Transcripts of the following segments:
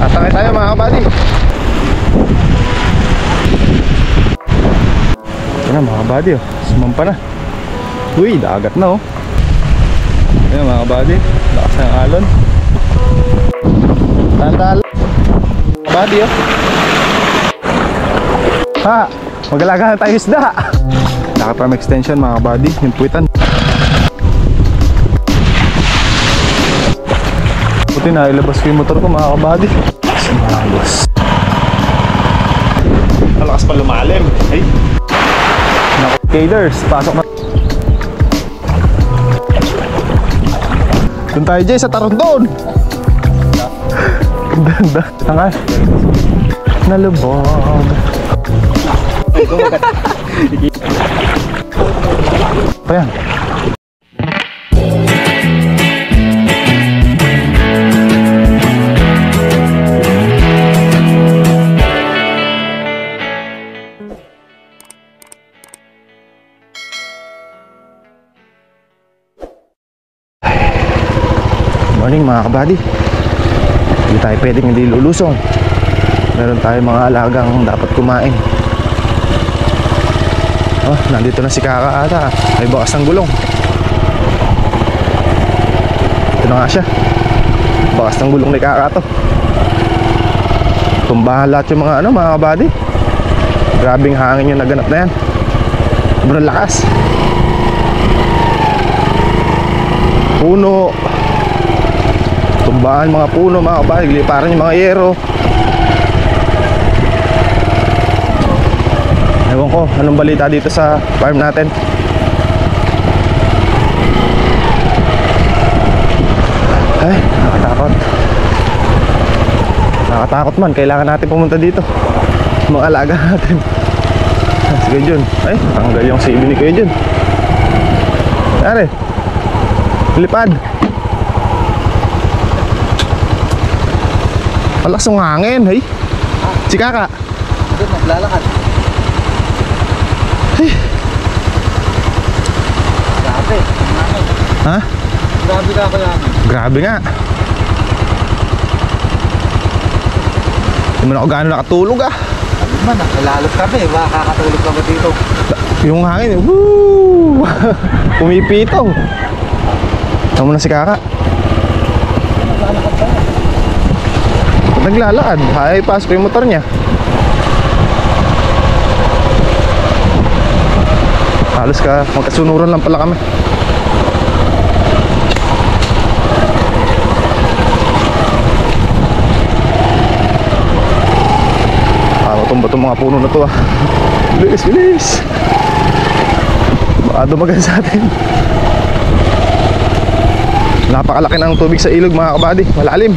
Atangay tayo mga kabady. Ito na mga kabady oh. Sumampa na. Uy, dagat na oh. Ayan mga kabady, lakas ng alon. Tandaan kabady oh. Ha, mag-alaga na tayo isda. Naka-farm extension mga kabady, yung puwitan. Buti na ilabas ko yung motor ko mga kabady. Sumalos. Malakas pa lumalim. Ay. Naku, kaders, pasok na. Doon tayo Jay sa Tarondon. Ganda. Tangay. Nalubog. Pa yan. Morning mga kabady. Hindi tayo pwedeng hindi lulusong. Meron tayong mga alagang dapat kumain. Oh, nandito na si Kaka ata. May bakas ng gulong. Ito na nga siya. Bakas ng gulong ni Kaka to. Tumbahan lahat yung mga mga kabady. Grabing hangin yung naganap na yan. Sobrang lakas. Puno. Tumbahan mga puno mga kabady. Gliparan yung mga yero. Ewan ko, anong balita dito sa farm natin. Ay, nakatakot. Nakatakot man, kailangan natin pumunta dito. Mga alaga natin. Sige Jun. Ay, tanggal yung CB ni Kuya Jun. Pare, lipad. Malakas ng hangin, hey. Si Kaka Doon, maglalakad. Grabe. Ha? Grabe ka kaya. Grabe nga. Hindi mo na ako gano'n nakatulog ah. Sabi man, nakalalob kami. Makakatulog ka ba dito? Yung hangin, woo! Pumipito. Saan mo na si Kaka? Maglalakad ba? Naglalakad, ay pasok yung motor niya. Halos ka, magkasunuran lang pala kami. Tumba itong mga puno na to ah. Bilis, bilis. Baka dumagan sa atin. Napakalaki ng tubig sa ilog mga kabady. Malalim.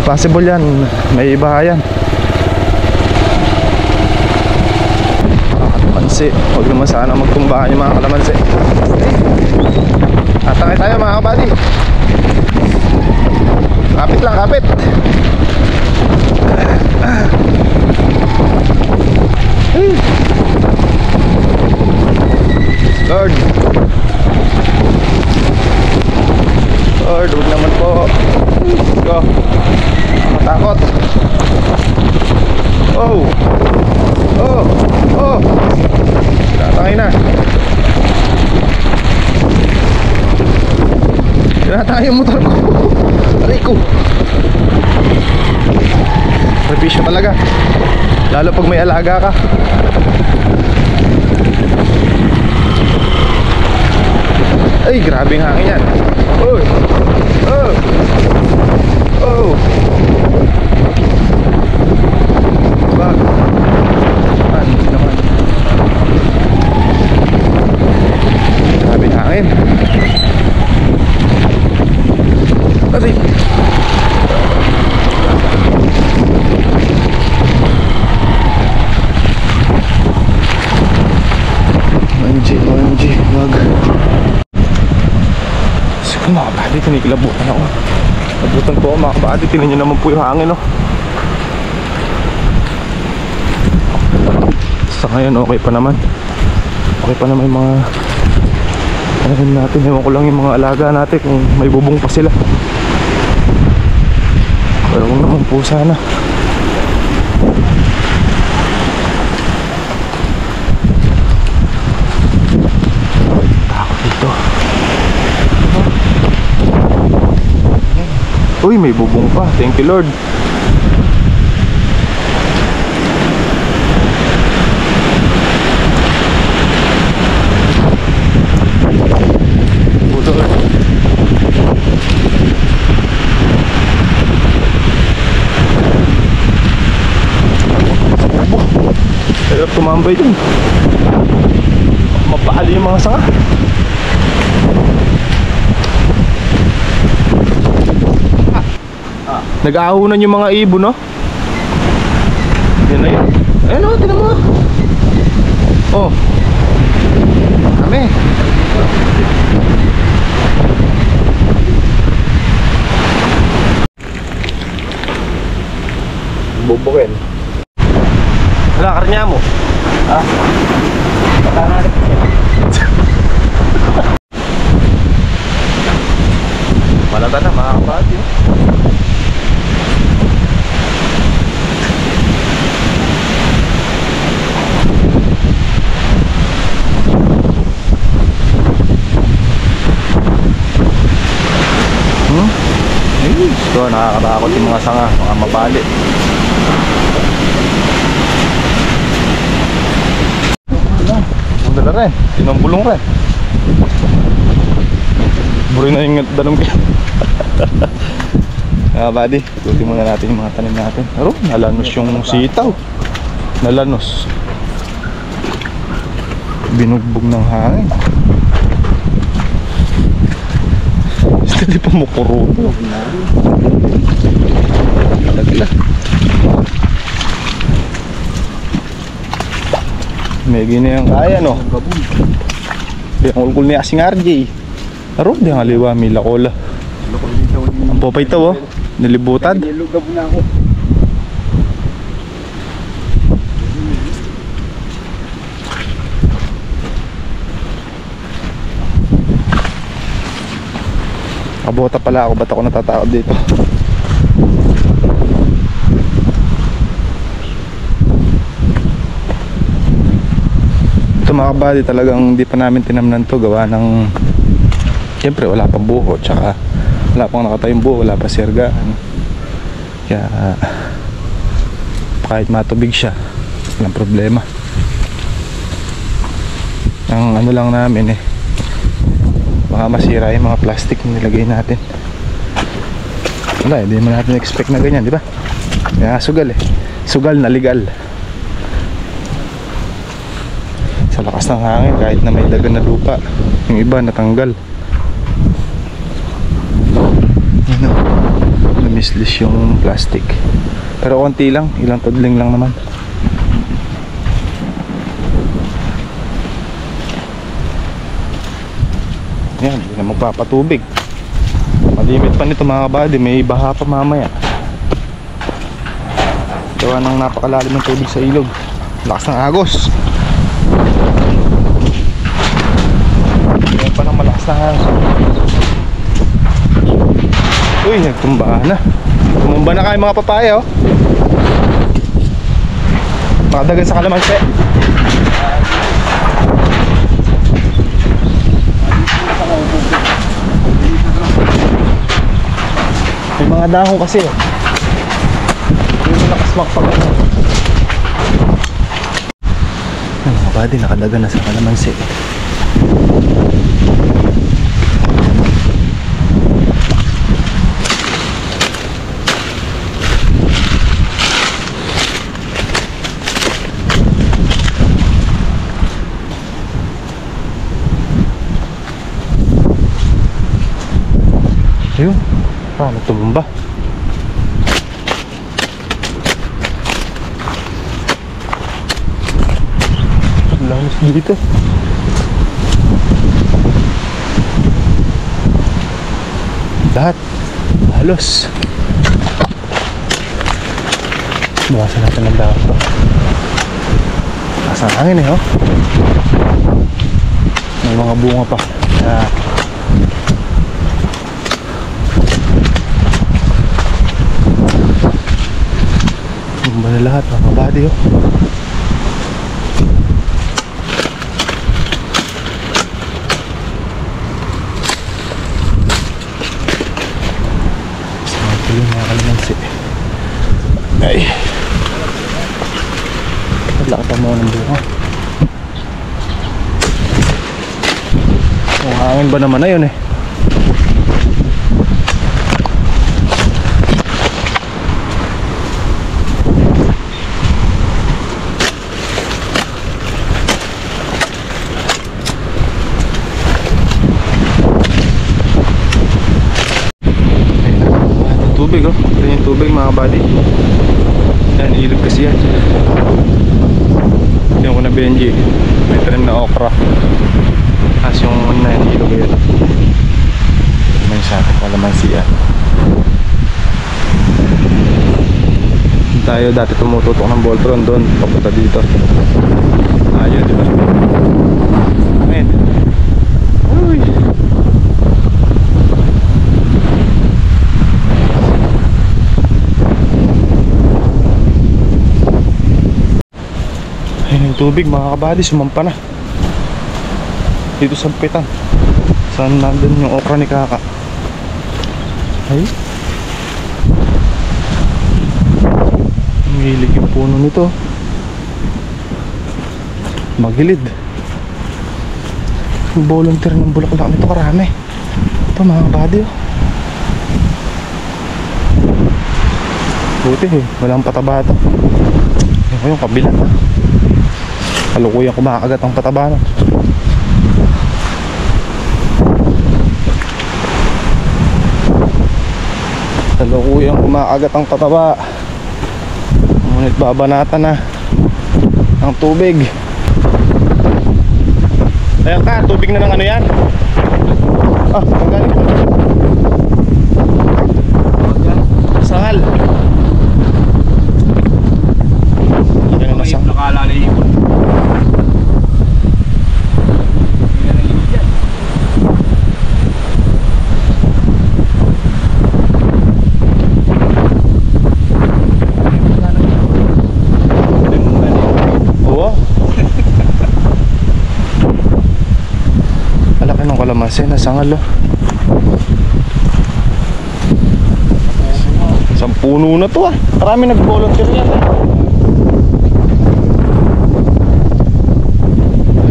Possible yan, may iba yan. Kalamansi, huwag naman sana magtumbahan yung mga kalamansi. Atangay tayo mga kabady. Kapit lang, kapit. Lord, Lord, huwag naman po. Go. Matakot. Oh. Oh. Oh. Tinatangay na. Tinatangay yung motor ko. Aray ko. Repisyo talaga. Lalo pag may alaga ka. Ay, grabing hangin yan. Oh. Oh. Oh. Bag. Naman. Grabing hangin. Aray. OMG, wag. Sige mga kabady, tinikilabutan ako. Labutan po ako mga kabady, tingnan nyo naman po yung hangin oh. Sa ngayon okay pa naman. Okay pa naman yung mga ano natin, ewan ko lang yung mga alaga natin kung may bubong pa sila. Pero po sana. Takot dito. Uy, may bubong pa. Thank you, Lord. Hirap tumambay dun. Mapahali yung mga sanga. Nag-aahunan yung mga ibon, no? Yan na yun. Ayun o, tinan mo. Oh. Kami. Bubukin. Wala, karnya mo. Ha? Patangalit. Malata na, mga kabady. Ito, nakakatakot yung mga sanga, mga mabali. Bunda na rin, tinambulong rin. Buri na yung danong kayo. Buddy, tuloy muna natin yung mga tanim natin. Pero nalanos yung sitaw. Nalanos. Binugbog ng hangin. Basta di pa mukuro. Talagla. May ginayang kaya, no? Yung ulkul ni Asing RJ. Aro, di ang aliwa, may lakola. Ang popay ito, oh. Nilibutad. Kabota pala ako, ba't ako natatakot dito? Ito mga kabady, talagang hindi pa namin tinamnan to. Gawa ng siyempre wala pang buho, tsaka wala pang nakatayong buho, wala pa sirgaan. Kaya kahit matubig siya, walang problema. Ang ano lang namin baka masira yung mga plastic na nilagay natin. Wala, hindi naman natin expect na ganyan, di ba? Kaya sugal sugal na legal. Sa lakas ng hangin, kahit na may lagan na lupa, yung iba natanggal. Ano, namislis yung plastic. Pero konti lang, ilang tudling lang naman. Yan, hindi na magpapatubig. Malimit pa nito mga kabady, may baha pa mamaya. Gawa ng napakalalim ng tubig sa ilog. Lakas ng agos. Yan pa ng malakas na hangin. Uy, nagtumba na. Tumumba na kayo mga papaya, oh. Makadagan sa kalamansi. May mga dahon kasi, oh. Hindi mo lakas makapagano. Ay, mga buddy, nakadagan na sa kalamansi. Ayun, paano tumumba? Lanos dito. Lahat halos. Bawasan natin ng dahon to. Asang hangin oh. May mga bunga pa. na lahat mga kabady oh. Sample yung mga kalamansi. Ay, lakas mo ng bunga. Ang hangin ba naman na yun eh. Tubig oh, ito yung tubig mga kabady. Yan, ilog kasi yan. Yung ko na Benji, may tanim na okra. Tapos yung na yung ilog yun. May sa atin kalamansi yan. Tayo dati tumututok ng Voltron doon, papunta dito. Ayaw diba? Amen. Uy. Ayun yung tubig mga kabady, sumampa na dito sa pitan saan nandun yung okra ni Kaka. Ay, umilig yung puno nito, magilid. Yung volunteer ng bulaklak nito karami. Ito mga kabady oh. Buti eh, walang pataba ito. Yung kabila na kalukuyang kumakagat ang pataba na. Kalukuyang kumakagat ang pataba. Ngunit babanatan na ang tubig. Ayan ka, tubig na ng ano yan? Ah, ang galing. Sangal. Ayan na sang. Nakalalay yun. Kalamansi na sangal oh. Isang puno na to ah. Marami nag-volunteer yan eh.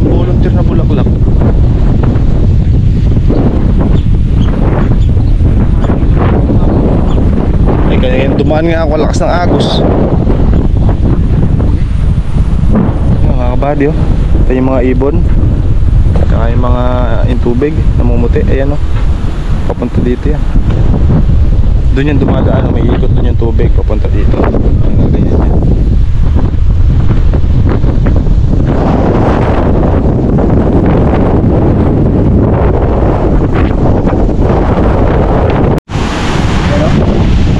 Volunteer na bulaklak. Ay kaya dumaan nga ako lakas ng agos. Yung mga kabady oh. Ito yung mga ibon. Saka yung mga intubig namumuti, ayan o, papunta dito yan. Doon yan dumadaan, may ikot doon yung tubig papunta dito. Ang ganyan yan.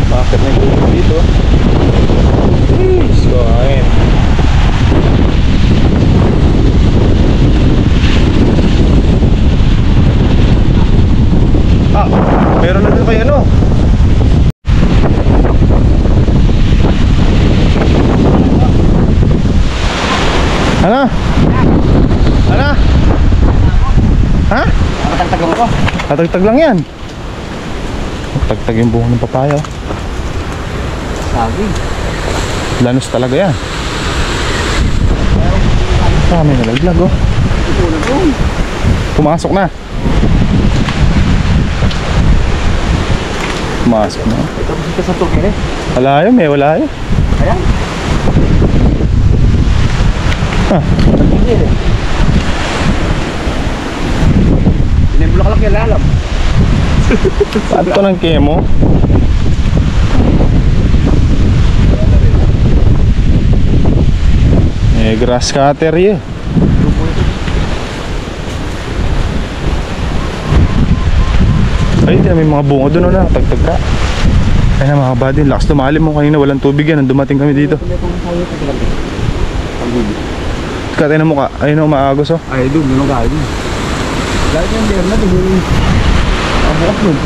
Bakit may tubig dito? Let's go, ayan. Ah, meron na dito kay ano? Ano? Ano? Ha? Nakatagtag lang ako. Tatagtag lang yan. Tagtag yung buhok ng papaya. Sabi. Lanos talaga yan. May nalaglag oh. Pumasok na. Pumasok na. Ito kasi sa tugin eh. Wala yun, may wala yun. Ayan. Ha? Tugin eh. Pinibulaklak yung lalam. Saan to ng kemo? Eh, grass cutter yun. Ay, may mga bunga doon na, tagtag ka. Ay na mga kabady, lakas tumalim mo kanina, walang tubig yan, nung dumating kami dito. Katay na mukha, ayun na umaagos oh. Ay, doon, doon ang kain. Lahat yung beer na doon. Ang bukas doon.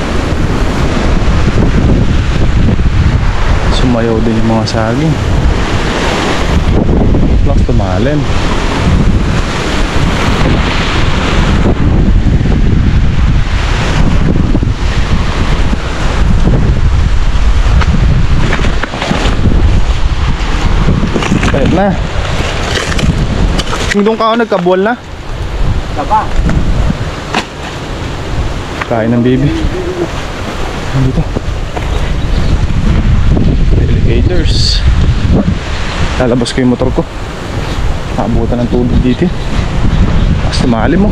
Sumayaw din yung mga saging. Lakas tumalin. Ayun na. Yung doon ka ako nagkabuwal na. Taba. Kain ng baby. Dito. Alligators. Lalabas ko yung motor ko. Nakabutan ng tubig dito. Tapos tumalim mo.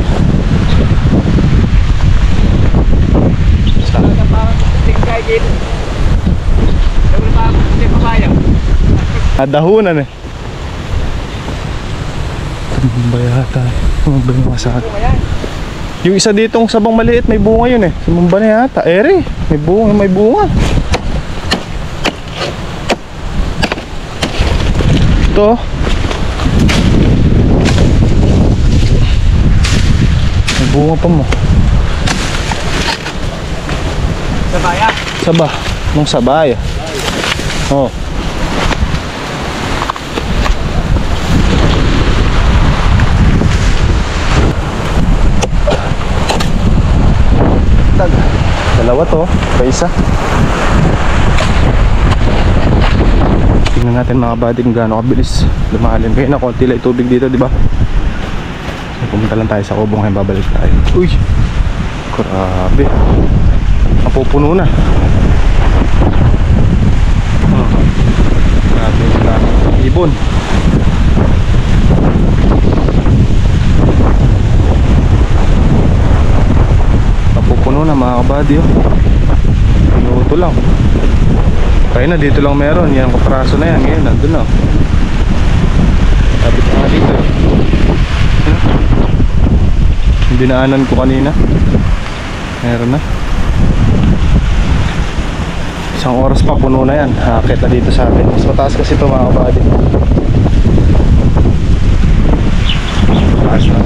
Talaga parang tingkay dito. Dapat pa ako hindi papaya. Adahunan eh. Tumba yata. Tumba yung masakit. Yung isa ditong sabang maliit, may bunga yun eh. Sumumba na yata. Ere, may bunga, may bunga. Ito. May bunga pa mo. Sabaya. Saba. Nung sabay. Oh. Dalawa to, isa. Tingnan natin mga buddy kung gaano kabilis lumalim. Kaya na konti lang tubig dito, di ba? Pumunta lang tayo sa kubong kaya babalik tayo. Uy! Grabe. Mapupuno na. Grabe na ibon. Puno na mga kabady oh. Minuto lang. Kaya na dito lang meron. Yan kapraso na yan. Ngayon nandun na. Tapit na dito. Yung dinaanan ko kanina. Meron na. Isang oras pa puno na yan. Akit na dito sa atin. Mas mataas kasi ito mga kabady. Mataas na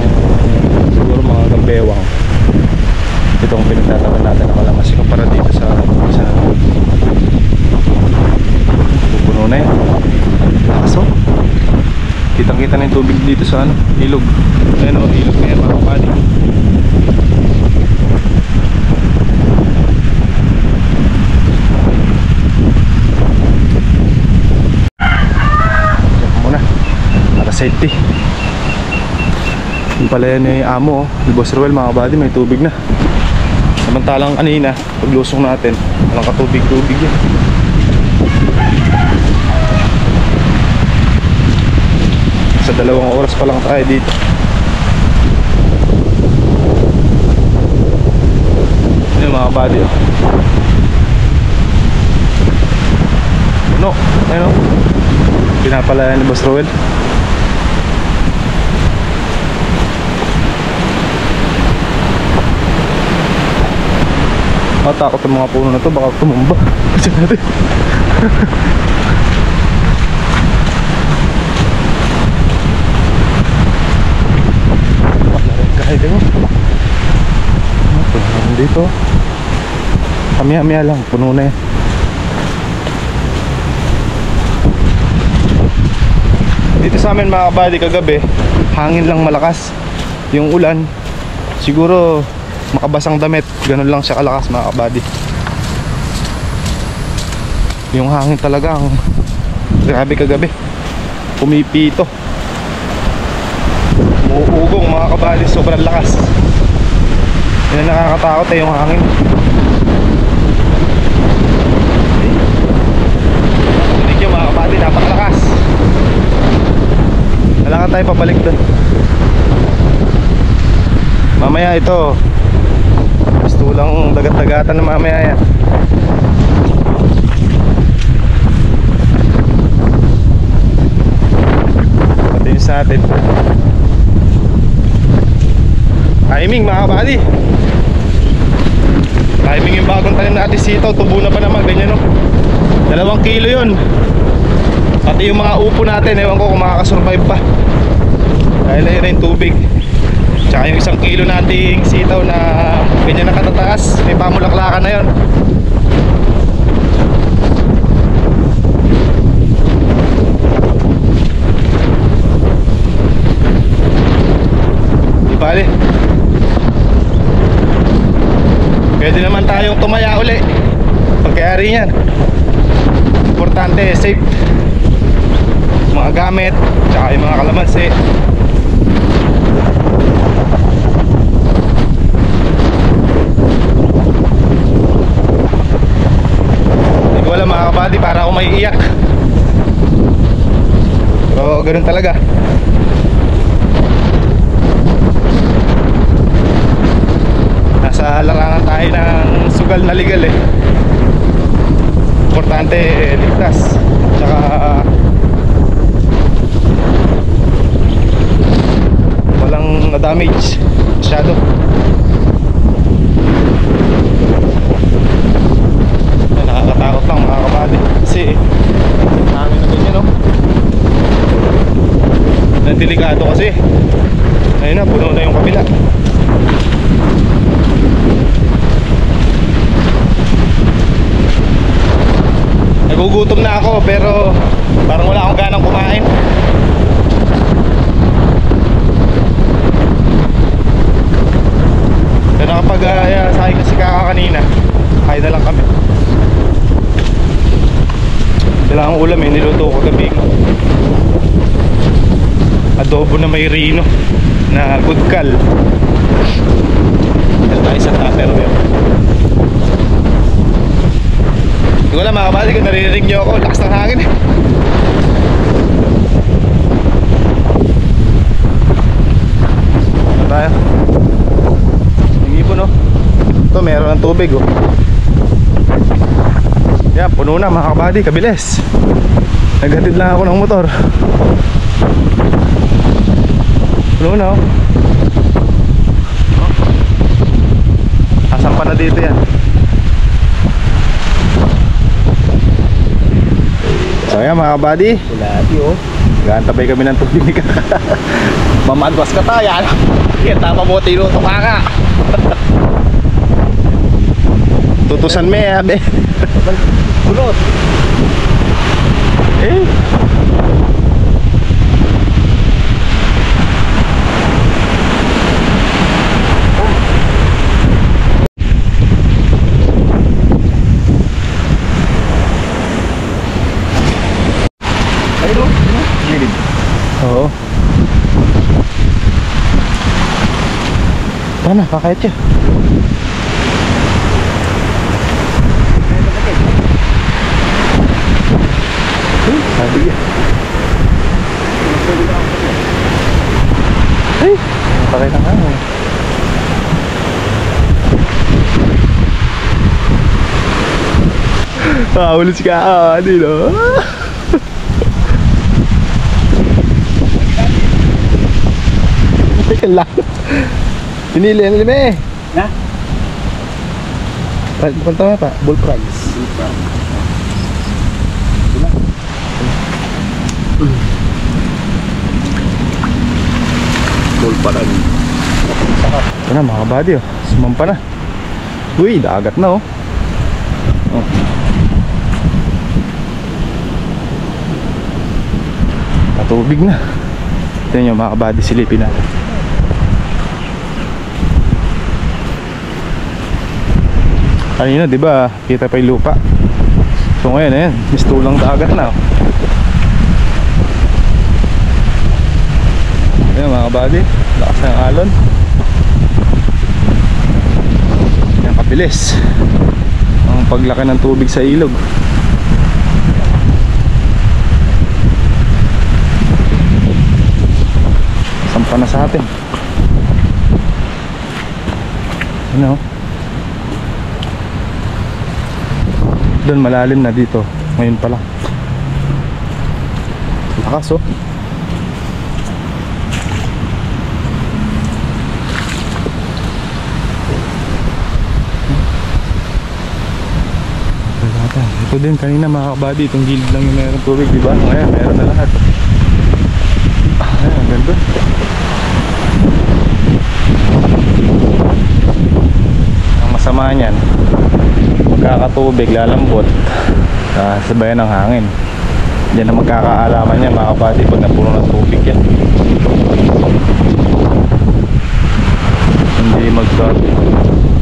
siguro mga gambewang. Itong pinagtataman natin na kalamas para dito sa isa na pupuno na yan. Kaso kitang kita na yung tubig dito sa ano, ilog. Ayan o, ilog na yan mga kapali. Diyan muna para safety. Yung pala yan yung amo oh. Yung Boss Ruel mga kabady, may tubig na. Samantalang kanina, paglusong natin, walang katubig-tubig yan. Sa 2 oras pa lang tayo dito. Yan mga buddy oh. Ano? Ano? Pinapalayan ni Boss Roel. Takot ang mga puno na to, baka tumumba. Kasi natin. Kahit mo. Dito. Kami-amia lang, puno na yan. Dito sa amin mga kabady kagabi, hangin lang malakas. Yung ulan, siguro makabasang damit, ganun lang siya kalakas mga kabady. Yung hangin talaga ang grabe kagabi, pumipito, umuugong mga kabady, sobrang lakas. Yan nakakatakot eh, yung hangin. Tinig yung mga kabady, napakalakas. Kailangan tayo pabalik doon. Mamaya ito gusto lang dagat-dagatan na mamaya yan. Patinis natin. Timing mga kabady. Timing yung bagong tanim natin sitaw. Tubo na pa naman, ganyan no. 2 kilo yun. Pati yung mga upo natin, ewan ko kung makakasurvive pa. Dahil na yun yung tubig. Tsaka yung 1 kilo nating sitaw na ganyan na katataas, may pamulaklakan na yun. carry niyan. Importante, safe. Mga gamit, tsaka yung mga kalamansi. Hindi ko alam mga kabady, para ako maiiyak. Pero ganun talaga. Nasa larangan tayo ng sugal na legal eh. Importante ligtas. Tsaka walang na-damage masyado. Nakakatakot lang mga kabady. Kasi namin na ganyan no. Delikado kasi. Ayun na, puno na yung kabila. Nagugutom na ako pero parang wala akong ganang kumain. Kaya nakapag sa akin kasi kanina, kain na lang kami. Kailangan ulam eh, niluto ko gabi. Adobo na may rino na gudkal. Dahil tayo sa Tupperware. Hindi ko alam mga kabady kung naririnig nyo ako. Lakas ng hangin eh. Ano tayo? Yung ipon oh. Ito meron ng tubig oh. Yan, puno na mga kabady. Kabilis. Naghatid lang ako ng motor. Puno na oh. Asan pa na dito yan? So ayan mga kabady, Kulati oh. gaantabay kami ng tubig ni Kaka. Mamadwas ka tayo ano? Kita mabuti luto Kaka. Tutusan me abe. Kulot. Eh oo. Paano? Kakayat siya. Sabi niya. Ay! Pakita nga mo. Ulit si Kaa. Hindi no? Teka lang. Pinili ang lime. Na? Punta nga pa, bull price. Bull pa rin. Ito na mga kabady oh. Sumampa na. Uy, dagat na oh. Oh. Patubig na. Ito nyo mga kabady, silipin natin. Kanina diba kita pa yung lupa. So ngayon ayan, mistulang dagat na oh. Ayan mga kabady, lakas ng alon. Ayan, kabilis ang paglaki ng tubig sa ilog. Sampa na sa atin. Ano? Doon malalim na dito. Ngayon pa lang. Lakas oh. Ito din kanina mga kabady, itong gilid lang yung meron tubig, diba? Ngayon meron na lahat. Ayan, ganda. Ang masama niyan, magkakatubig, lalambot, sabayan ng hangin. Diyan na magkakaalaman niya mga kabady pag napuno ng tubig yan.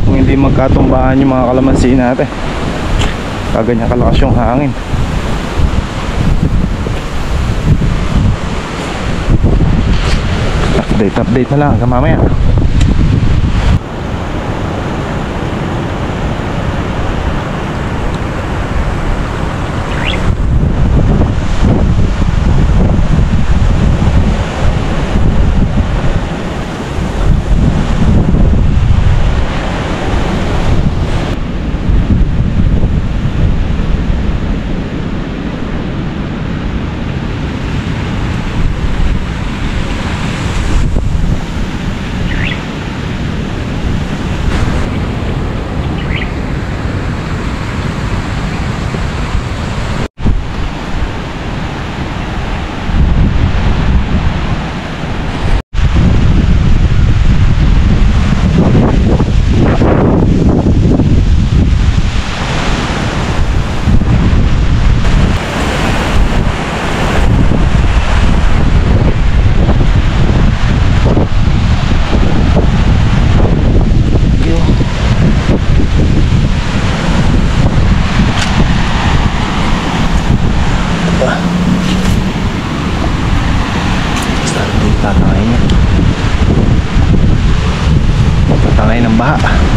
Kung hindi magkatumbahan yung mga kalamansi natin, kaganyan kalakas yung hangin. Update na lang hanggang mamaya. Tatangay ng baha.